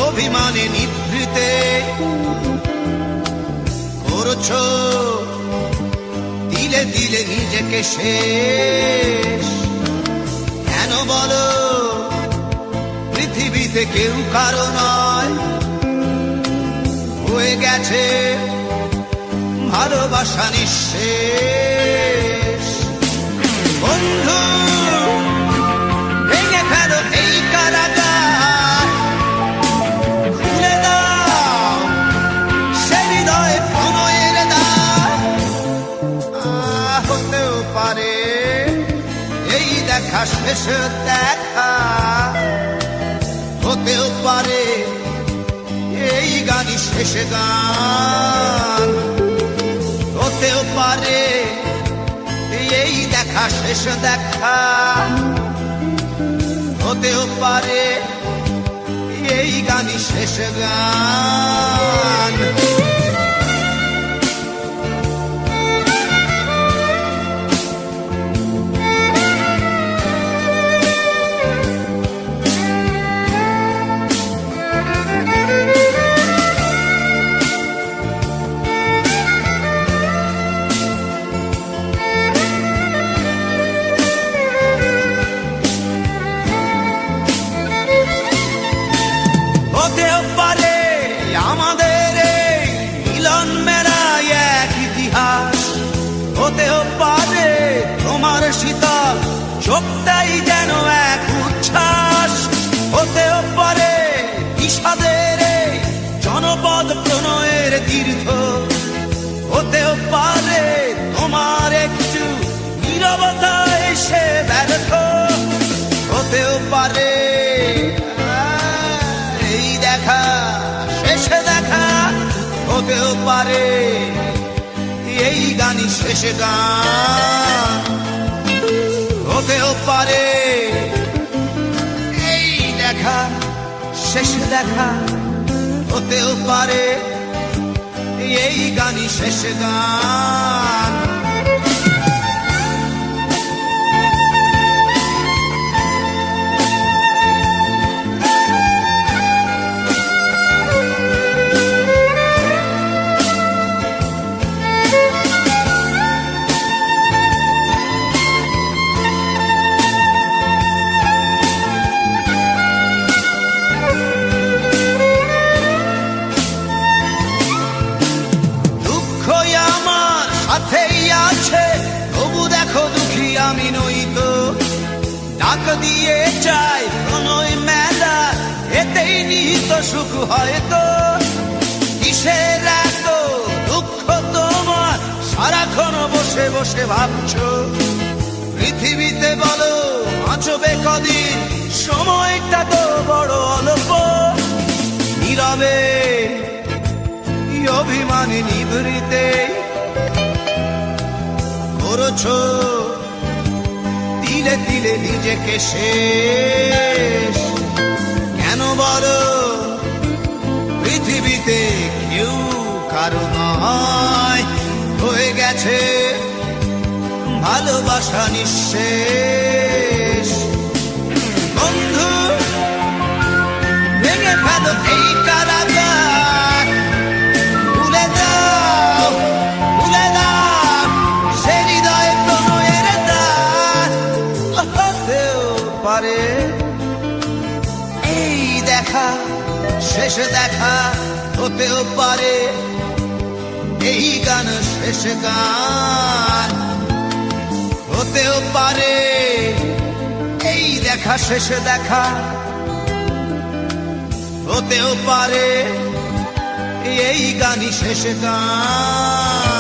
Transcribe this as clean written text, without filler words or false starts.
অভিমানে নিভৃতে করছো দিলে দিলে নিজেকে শেষ। কেন বলো পৃথিবীতে কেউ কারো নয়, হয়ে গেছে ভালোবাসা নিঃশেষ। বন্ধু ভেঙে ফেলো এই কারাগার, খুলে দাও সে হৃদয়ে প্রণয়ের দ্বার। হতেও পারে এই দেখা শেষ দেখা, হতেও পারে এই গানই শেষ গান, হতেও পারে এই দেখা শেষ দেখা, হতেও পারে এই গানই শেষ গান। হতেও পারে আমাদের এই মিলন মেলায় এক ইতিহাস, হতেও পারে তোমার শীতল চোখটাই যেন এক উচ্ছ্বাস, হতেও পারে বিষাদের এই জনপদ প্রণয়ের তীর্থ, হতেও পারে তোমার একটু নীরবতা এসে ব্যর্থ, হতেও পারে শেষে দেখা, হতেও পারে এই গানই শেষ গান, হতেও পারে এই দেখা শেষ দেখা, হতেও পারে এই গানই শেষ গান। সাথেই আছে তবু দেখো দুঃখী আমি নই তো, ডাক দিয়ে চাই প্রণয় মেলা, এতেই নিহিত সুখ হয়তো। কিসের এত দুঃখ তোমার সারাক্ষণ বসে বসে ভাবছো, পৃথিবীতে বলো বাঁচবে কদিন, সময়টা তো বড় অল্প। নীরবে অভিমানে নিভৃতে করছো দিলে দিলে নিজেকে শেষ। কেন বলো পৃথিবীতে কেউ কারো নয়, হয়ে গেছে ভালোবাসা নিঃশেষ। বন্ধু ভেঙে ফেলো এই কারাগার, ভুলে দাও ভুলে দাও সে হৃদয়ে প্রণয়ের দ্বার। হতেও পারে এই দেখা শেষ দেখা, হতেও পারে এই গান শেষ গান, হতেও পারে এই দেখা শেষ দেখা, হতেও পারে এই গানই শেষ গান।